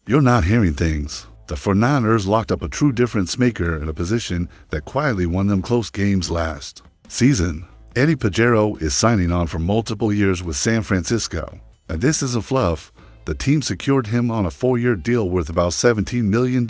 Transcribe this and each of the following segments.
You're not hearing things. The 49ers locked up a true difference maker in a position that quietly won them close games last season. Eddie Pajarro is signing on for multiple years with San Francisco. And this isn't fluff. The team secured him on a 4-year deal worth about $17 million,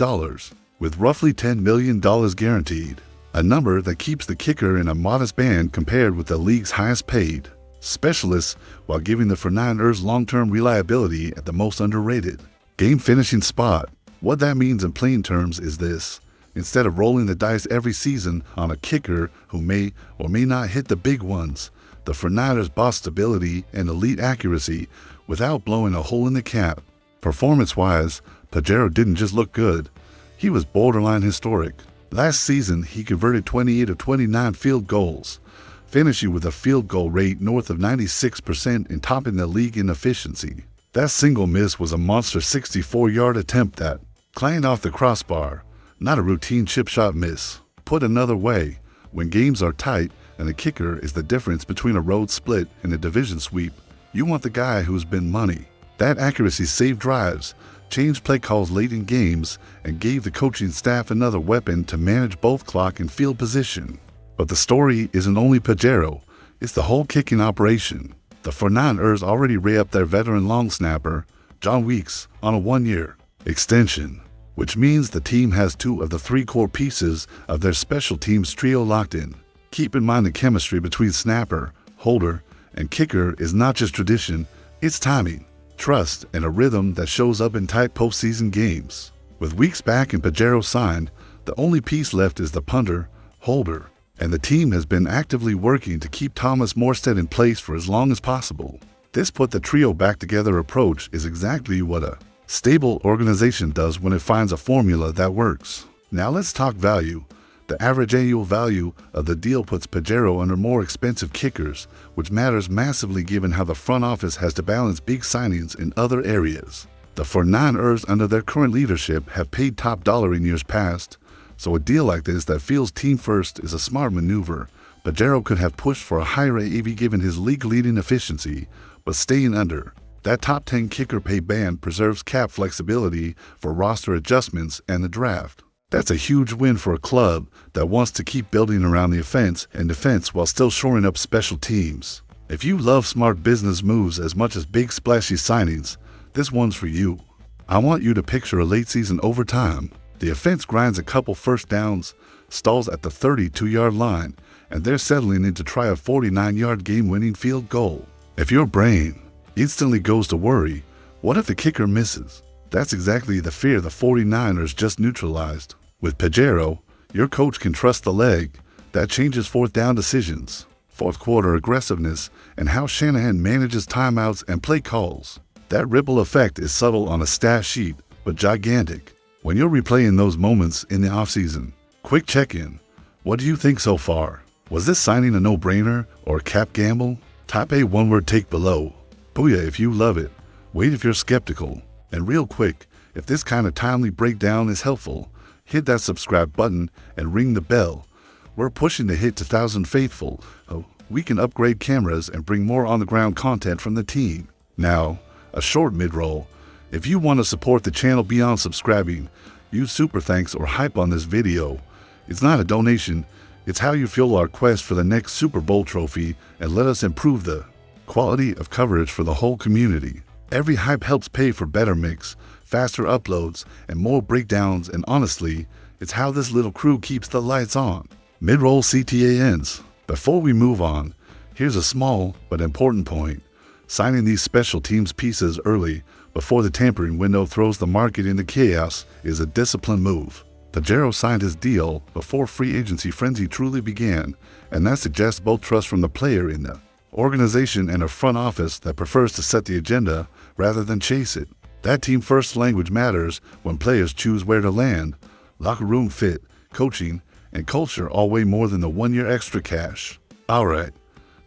with roughly $10 million guaranteed, a number that keeps the kicker in a modest band compared with the league's highest paid specialists, while giving the 49ers long-term reliability at the most underrated game-finishing spot. What that means in plain terms is this: instead of rolling the dice every season on a kicker who may or may not hit the big ones, the 49ers boss stability and elite accuracy without blowing a hole in the cap. Performance-wise, Pajarro didn't just look good, he was borderline historic. Last season, he converted 28 of 29 field goals, finishing with a field goal rate north of 96% and topping the league in efficiency. That single miss was a monster 64-yard attempt that clanged off the crossbar, not a routine chip shot miss. Put another way, when games are tight and the kicker is the difference between a road split and a division sweep, you want the guy who's been money. That accuracy saved drives, changed play calls late in games, and gave the coaching staff another weapon to manage both clock and field position. But the story isn't only Pajarro, it's the whole kicking operation. The 49ers already re-upped their veteran long snapper, John Weeks, on a 1-year extension, which means the team has 2 of the 3 core pieces of their special teams trio locked in. Keep in mind the chemistry between snapper, holder, and kicker is not just tradition, it's timing, trust, and a rhythm that shows up in tight postseason games. With Weeks back and Pajarro signed, the only piece left is the punter, holder, and the team has been actively working to keep Thomas Morstead in place for as long as possible. This put the trio back together approach is exactly what a stable organization does when it finds a formula that works. Now let's talk value. The average annual value of the deal puts Pajarro under more expensive kickers, which matters massively given how the front office has to balance big signings in other areas. The 49ers under their current leadership have paid top dollar in years past, so a deal like this that feels team first is a smart maneuver. Pajarro could have pushed for a higher AAV given his league-leading efficiency, but staying under that top 10 kicker pay band preserves cap flexibility for roster adjustments and the draft. That's a huge win for a club that wants to keep building around the offense and defense while still shoring up special teams. If you love smart business moves as much as big splashy signings, this one's for you. I want you to picture a late season overtime. The offense grinds a couple first downs, stalls at the 32-yard line, and they're settling in to try a 49-yard game-winning field goal. If your brain instantly goes to worry, what if the kicker misses? That's exactly the fear the 49ers just neutralized. With Pajarro, your coach can trust the leg. That changes fourth down decisions, fourth quarter aggressiveness, and how Shanahan manages timeouts and play calls. That ripple effect is subtle on a stat sheet, but gigantic when you're replaying those moments in the offseason. Quick check-in. What do you think so far? Was this signing a no-brainer or a cap gamble? Type a one-word take below. Booyah if you love it. Wait if you're skeptical. And real quick, if this kind of timely breakdown is helpful, hit that subscribe button and ring the bell. We're pushing to hit 2,000 faithful. We can upgrade cameras and bring more on-the-ground content from the team. Now, a short mid-roll. If you want to support the channel beyond subscribing, use super thanks or hype on this video. It's not a donation, it's how you fuel our quest for the next Super Bowl trophy and let us improve the quality of coverage for the whole community. Every hype helps pay for better mix, faster uploads, and more breakdowns, and honestly, it's how this little crew keeps the lights on. Mid-roll CTANs. Before we move on, here's a small but important point. Signing these special teams pieces early, before the tampering window throws the market into chaos, is a disciplined move. Pajarro signed his deal before free agency frenzy truly began, and that suggests both trust from the player in the organization and a front office that prefers to set the agenda rather than chase it. That team-first language matters when players choose where to land. Locker room fit, coaching, and culture all weigh more than the 1-year extra cash. Alright,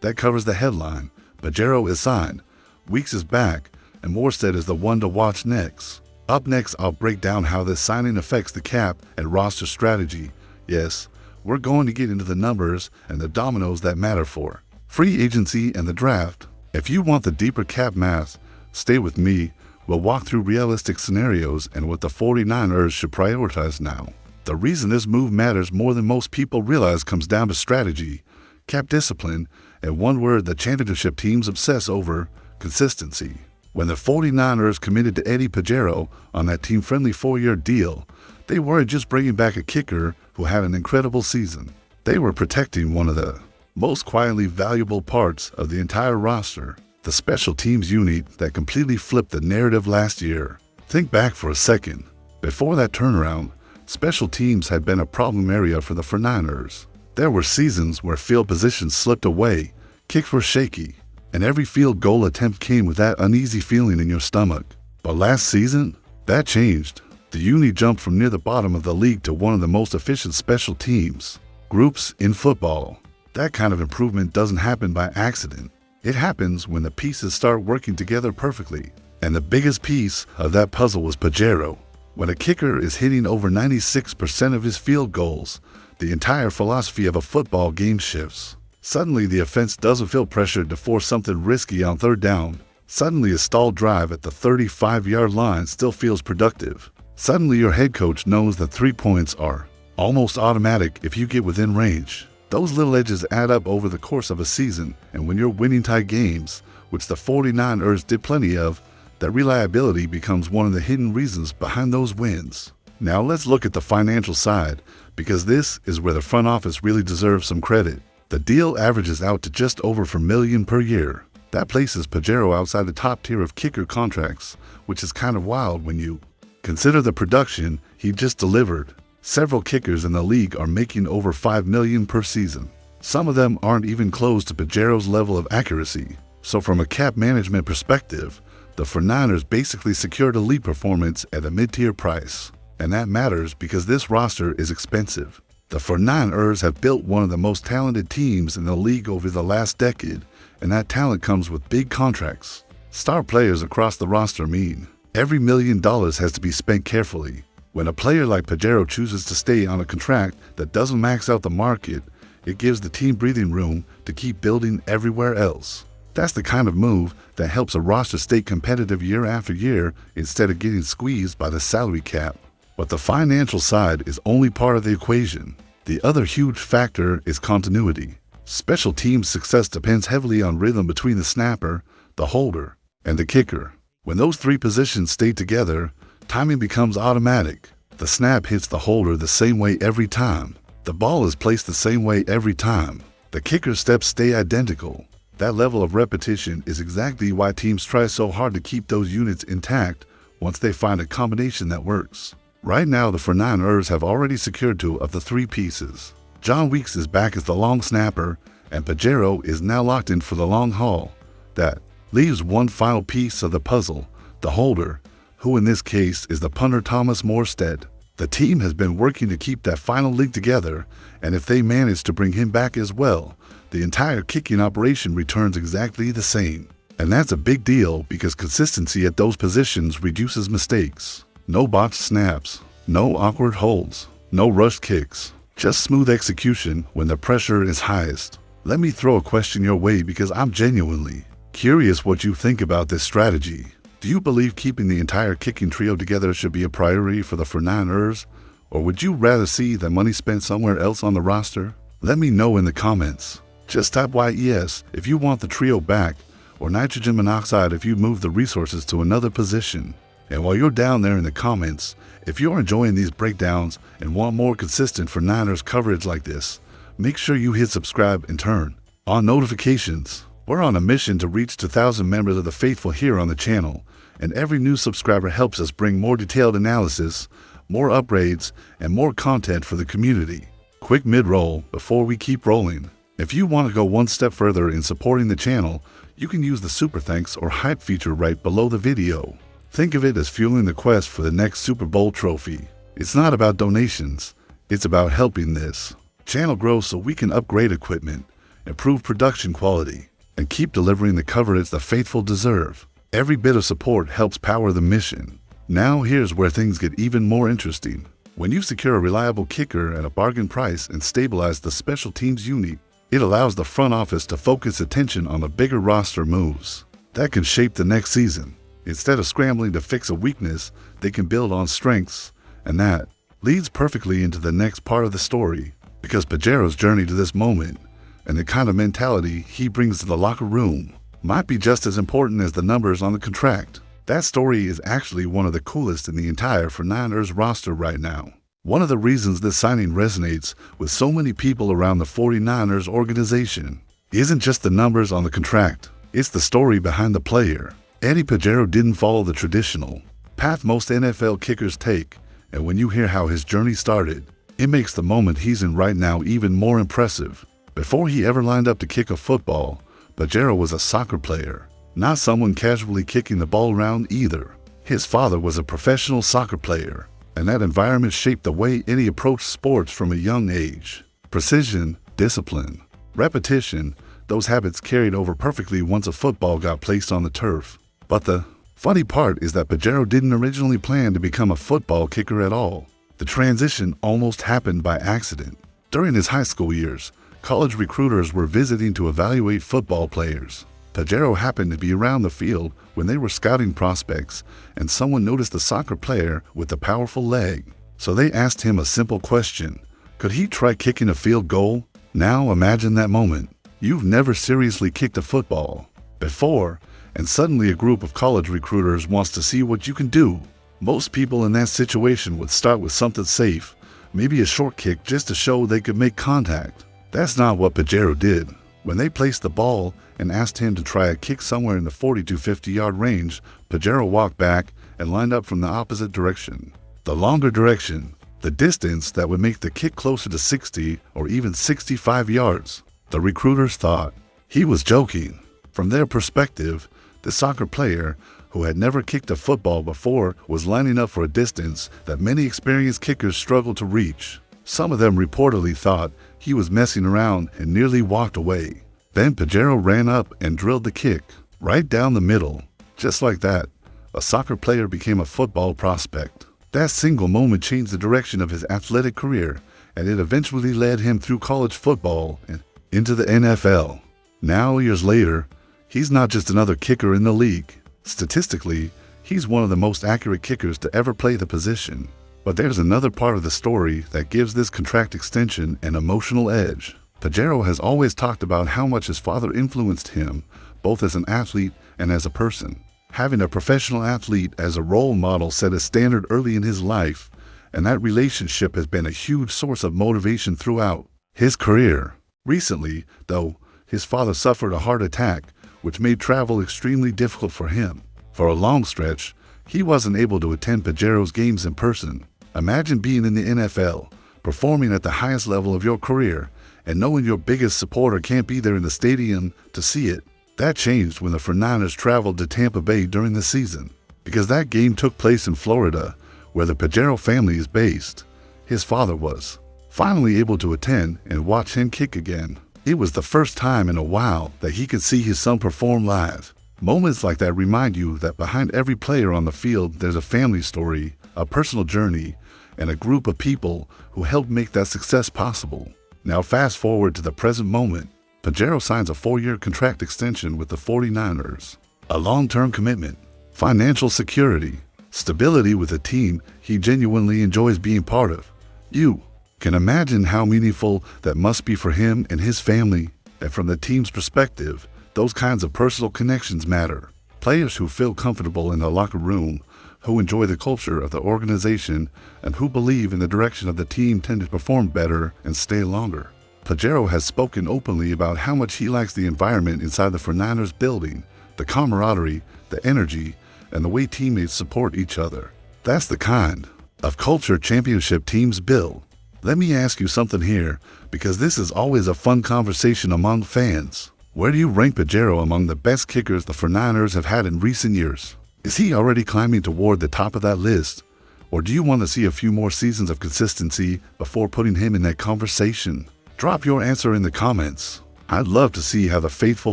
that covers the headline. Pajarro is signed, Weeks is back, and Morstead is the one to watch next. Up next, I'll break down how this signing affects the cap and roster strategy. Yes, we're going to get into the numbers and the dominoes that matter for free agency and the draft. If you want the deeper cap math, stay with me. We'll walk through realistic scenarios and what the 49ers should prioritize now. The reason this move matters more than most people realize comes down to strategy, cap discipline, and one word that championship teams obsess over: consistency. When the 49ers committed to Eddie Pajarro on that team-friendly 4-year deal, they weren't just bringing back a kicker who had an incredible season. They were protecting one of the most quietly valuable parts of the entire roster, the special teams unit that completely flipped the narrative last year. Think back for a second. Before that turnaround, special teams had been a problem area for the 49ers. There were seasons where field positions slipped away, kicks were shaky, and every field goal attempt came with that uneasy feeling in your stomach. But last season, that changed. The unit jumped from near the bottom of the league to one of the most efficient special teams groups in football. That kind of improvement doesn't happen by accident. It happens when the pieces start working together perfectly. And the biggest piece of that puzzle was Pajarro. When a kicker is hitting over 96% of his field goals, the entire philosophy of a football game shifts. Suddenly, the offense doesn't feel pressured to force something risky on third down. Suddenly, a stalled drive at the 35-yard line still feels productive. Suddenly, your head coach knows that 3 points are almost automatic if you get within range. Those little edges add up over the course of a season, and when you're winning tight games, which the 49ers did plenty of, that reliability becomes one of the hidden reasons behind those wins. Now let's look at the financial side, because this is where the front office really deserves some credit. The deal averages out to just over $4 million per year. That places Pajarro outside the top tier of kicker contracts, which is kind of wild when you consider the production he just delivered. Several kickers in the league are making over $5 million per season. Some of them aren't even close to Pajarro's level of accuracy. So from a cap management perspective, the 49ers basically secured elite performance at a mid-tier price. And that matters because this roster is expensive. The 49ers have built one of the most talented teams in the league over the last decade, and that talent comes with big contracts. Star players across the roster mean every $1 million has to be spent carefully. When a player like Pajarro chooses to stay on a contract that doesn't max out the market, it gives the team breathing room to keep building everywhere else. That's the kind of move that helps a roster stay competitive year after year instead of getting squeezed by the salary cap. But the financial side is only part of the equation. The other huge factor is continuity. Special teams' success depends heavily on rhythm between the snapper, the holder, and the kicker. When those three positions stay together, timing becomes automatic. The snap hits the holder the same way every time. The ball is placed the same way every time. The kicker steps stay identical. That level of repetition is exactly why teams try so hard to keep those units intact once they find a combination that works. Right now, the 49ers have already secured 2 of the 3 pieces. John Weeks is back as the long snapper, and Pajarro is now locked in for the long haul. That leaves one final piece of the puzzle, the holder, who in this case is the punter Thomas Morstead. The team has been working to keep that final link together, and if they manage to bring him back as well, the entire kicking operation returns exactly the same. And that's a big deal because consistency at those positions reduces mistakes. No botched snaps, no awkward holds, no rushed kicks, just smooth execution when the pressure is highest. Let me throw a question your way because I'm genuinely curious what you think about this strategy. Do you believe keeping the entire kicking trio together should be a priority for the 49ers, or would you rather see the money spent somewhere else on the roster? Let me know in the comments. Just type YES if you want the trio back, or nitrogen monoxide if you move the resources to another position. And while you're down there in the comments, if you're enjoying these breakdowns and want more consistent 49ers coverage like this, make sure you hit subscribe and turn on notifications. We're on a mission to reach 2,000 members of the faithful here on the channel, and every new subscriber helps us bring more detailed analysis, more upgrades, and more content for the community. Quick mid-roll before we keep rolling. If you want to go one step further in supporting the channel, you can use the Super Thanks or Hype feature right below the video. Think of it as fueling the quest for the next Super Bowl trophy. It's not about donations, it's about helping this channel grow so we can upgrade equipment, improve production quality, and keep delivering the coverage the faithful deserve. Every bit of support helps power the mission. Now here's where things get even more interesting. When you secure a reliable kicker at a bargain price and stabilize the special teams unit, it allows the front office to focus attention on the bigger roster moves that can shape the next season. Instead of scrambling to fix a weakness, they can build on strengths, and that leads perfectly into the next part of the story, because Pajarro's journey to this moment and the kind of mentality he brings to the locker room might be just as important as the numbers on the contract. That story is actually one of the coolest in the entire 49ers roster right now. One of the reasons this signing resonates with so many people around the 49ers organization isn't just the numbers on the contract, it's the story behind the player. Eddie Pajarro didn't follow the traditional path most NFL kickers take, and when you hear how his journey started, it makes the moment he's in right now even more impressive. Before he ever lined up to kick a football, Pajarro was a soccer player, not someone casually kicking the ball around either. His father was a professional soccer player, and that environment shaped the way Eddie approached sports from a young age. Precision, discipline, repetition, those habits carried over perfectly once a football got placed on the turf. But the funny part is that Pajarro didn't originally plan to become a football kicker at all. The transition almost happened by accident. During his high school years, college recruiters were visiting to evaluate football players. Pajarro happened to be around the field when they were scouting prospects, and someone noticed a soccer player with a powerful leg. So they asked him a simple question: could he try kicking a field goal? Now imagine that moment. You've never seriously kicked a football before, and suddenly a group of college recruiters wants to see what you can do. Most people in that situation would start with something safe, maybe a short kick just to show they could make contact. That's not what Pajarro did. When they placed the ball and asked him to try a kick somewhere in the 40 to 50-yard range, Pajarro walked back and lined up from the opposite direction. The longer direction, the distance that would make the kick closer to 60 or even 65 yards. The recruiters thought he was joking. From their perspective, the soccer player, who had never kicked a football before, was lining up for a distance that many experienced kickers struggled to reach. Some of them reportedly thought he was messing around and nearly walked away. Then Pajarro ran up and drilled the kick right down the middle. Just like that, a soccer player became a football prospect. That single moment changed the direction of his athletic career, and it eventually led him through college football and into the NFL. Now, years later, he's not just another kicker in the league. Statistically, he's one of the most accurate kickers to ever play the position. But there's another part of the story that gives this contract extension an emotional edge. Pajarro has always talked about how much his father influenced him, both as an athlete and as a person. Having a professional athlete as a role model set a standard early in his life, and that relationship has been a huge source of motivation throughout his career. Recently, though, his father suffered a heart attack, which made travel extremely difficult for him. For a long stretch, he wasn't able to attend Pajarro's games in person. Imagine being in the NFL, performing at the highest level of your career, and knowing your biggest supporter can't be there in the stadium to see it. That changed when the 49ers traveled to Tampa Bay during the season, because that game took place in Florida, where the Pajarro family is based. His father was finally able to attend and watch him kick again. It was the first time in a while that he could see his son perform live. Moments like that remind you that behind every player on the field, there's a family story, a personal journey, and a group of people who helped make that success possible. Now fast forward to the present moment. Pajarro signs a 4-year contract extension with the 49ers. A long-term commitment, financial security, stability with a team he genuinely enjoys being part of. You can imagine how meaningful that must be for him and his family. And from the team's perspective, those kinds of personal connections matter. Players who feel comfortable in the locker room, who enjoy the culture of the organization, and who believe in the direction of the team tend to perform better and stay longer. Pajarro has spoken openly about how much he likes the environment inside the 49ers building, the camaraderie, the energy, and the way teammates support each other. That's the kind of culture championship teams build. Let me ask you something here, because this is always a fun conversation among fans. Where do you rank Pajarro among the best kickers the 49ers have had in recent years? Is he already climbing toward the top of that list? Or do you want to see a few more seasons of consistency before putting him in that conversation? Drop your answer in the comments. I'd love to see how the faithful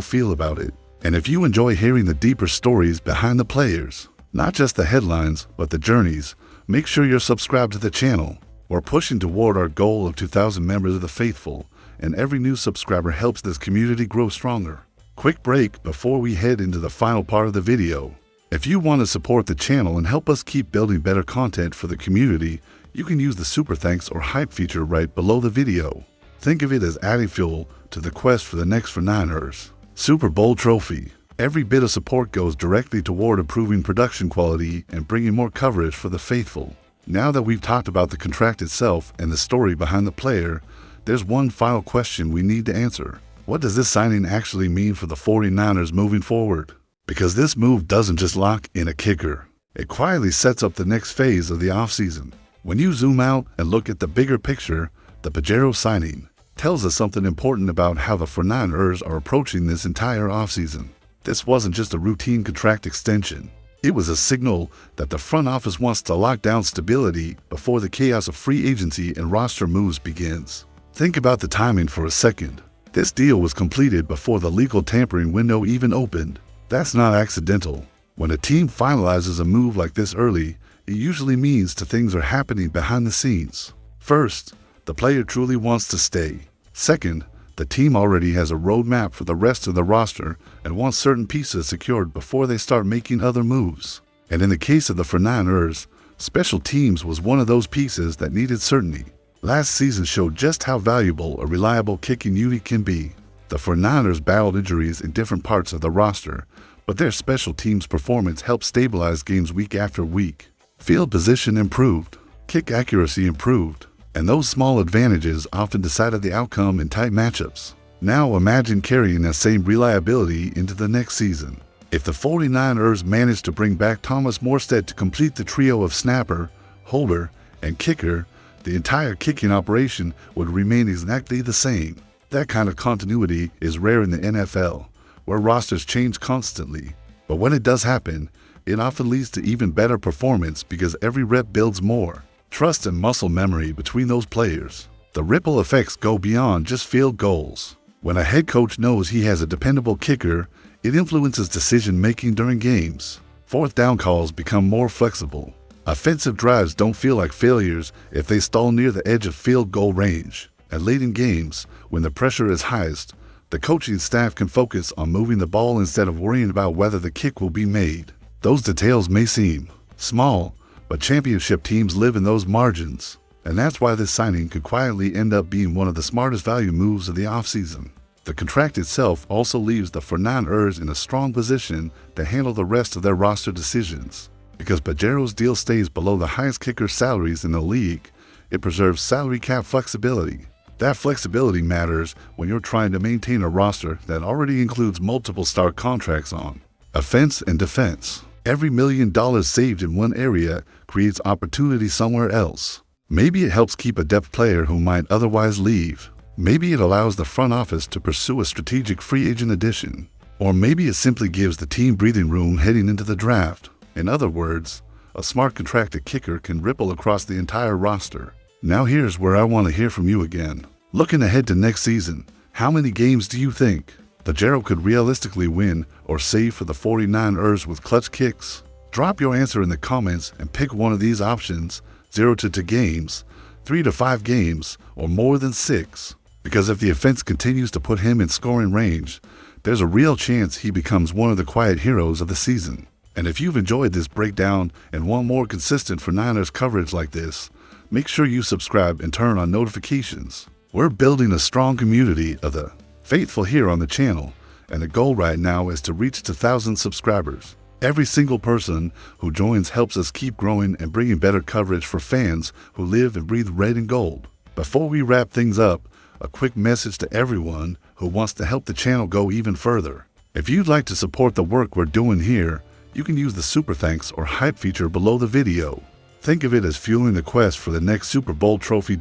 feel about it. And if you enjoy hearing the deeper stories behind the players, not just the headlines, but the journeys, make sure you're subscribed to the channel. We're pushing toward our goal of 2,000 members of the faithful, and every new subscriber helps this community grow stronger. Quick break before we head into the final part of the video. If you want to support the channel and help us keep building better content for the community, you can use the super thanks or hype feature right below the video. Think of it as adding fuel to the quest for the next 49ers Super Bowl trophy. Every bit of support goes directly toward improving production quality and bringing more coverage for the faithful. Now that we've talked about the contract itself and the story behind the player, there's one final question we need to answer. What does this signing actually mean for the 49ers moving forward? Because this move doesn't just lock in a kicker. It quietly sets up the next phase of the offseason. When you zoom out and look at the bigger picture, the Pajarro signing tells us something important about how the 49ers are approaching this entire offseason. This wasn't just a routine contract extension. It was a signal that the front office wants to lock down stability before the chaos of free agency and roster moves begins. Think about the timing for a second. This deal was completed before the legal tampering window even opened. That's not accidental. When a team finalizes a move like this early, it usually means things are happening behind the scenes. First, the player truly wants to stay. Second, the team already has a roadmap for the rest of the roster and wants certain pieces secured before they start making other moves. And in the case of the 49ers, special teams was one of those pieces that needed certainty. Last season showed just how valuable a reliable kicking unit can be. The 49ers battled injuries in different parts of the roster, but their special teams performance helped stabilize games week after week. Field position improved, kick accuracy improved, and those small advantages often decided the outcome in tight matchups. Now imagine carrying that same reliability into the next season. If the 49ers managed to bring back Thomas Morstead to complete the trio of snapper, holder, and kicker, the entire kicking operation would remain exactly the same. That kind of continuity is rare in the NFL, where rosters change constantly. But when it does happen, it often leads to even better performance because every rep builds more trust and muscle memory between those players. The ripple effects go beyond just field goals. When a head coach knows he has a dependable kicker, it influences decision-making during games. Fourth down calls become more flexible. Offensive drives don't feel like failures if they stall near the edge of field goal range. And late in games, when the pressure is highest, the coaching staff can focus on moving the ball instead of worrying about whether the kick will be made. Those details may seem small, but championship teams live in those margins. And that's why this signing could quietly end up being one of the smartest value moves of the offseason. The contract itself also leaves the 49ers in a strong position to handle the rest of their roster decisions. Because Pajarro's deal stays below the highest kicker salaries in the league, it preserves salary cap flexibility. That flexibility matters when you're trying to maintain a roster that already includes multiple star contracts on offense and defense. Every $1 million saved in one area creates opportunity somewhere else. Maybe it helps keep a depth player who might otherwise leave. Maybe it allows the front office to pursue a strategic free agent addition. Or maybe it simply gives the team breathing room heading into the draft. In other words, a smart contracted kicker can ripple across the entire roster. Now here's where I want to hear from you again. Looking ahead to next season, how many games do you think Pajarro could realistically win or save for the 49ers with clutch kicks? Drop your answer in the comments and pick one of these options: 0 to 2 games, 3 to 5 games, or more than 6. Because if the offense continues to put him in scoring range, there's a real chance he becomes one of the quiet heroes of the season. And if you've enjoyed this breakdown and want more consistent 49ers coverage like this, make sure you subscribe and turn on notifications. We're building a strong community of the faithful here on the channel, and the goal right now is to reach 2,000 subscribers. Every single person who joins helps us keep growing and bringing better coverage for fans who live and breathe red and gold. Before we wrap things up, a quick message to everyone who wants to help the channel go even further. If you'd like to support the work we're doing here, you can use the super thanks or hype feature below the video. Think of it as fueling the quest for the next Super Bowl trophy.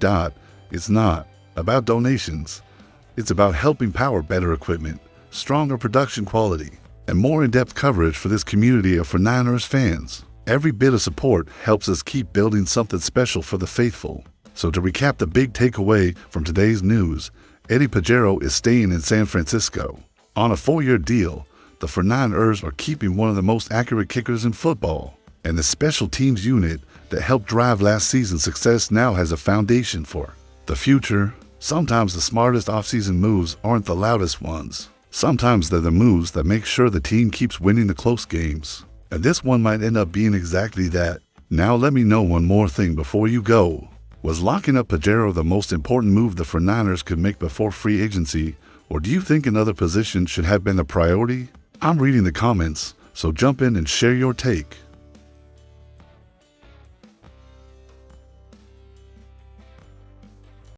It's not about donations. It's about helping power better equipment, stronger production quality, and more in-depth coverage for this community of 49ers fans. Every bit of support helps us keep building something special for the faithful. So to recap the big takeaway from today's news, Eddie Pajarro is staying in San Francisco. On a 4-year deal, the 49ers are keeping one of the most accurate kickers in football. And the special teams unit that helped drive last season's success now has a foundation for the future. Sometimes the smartest offseason moves aren't the loudest ones. Sometimes they're the moves that make sure the team keeps winning the close games. And this one might end up being exactly that. Now let me know one more thing before you go. Was locking up Pajarro the most important move the 49ers could make before free agency, or do you think another position should have been a priority? I'm reading the comments, so jump in and share your take.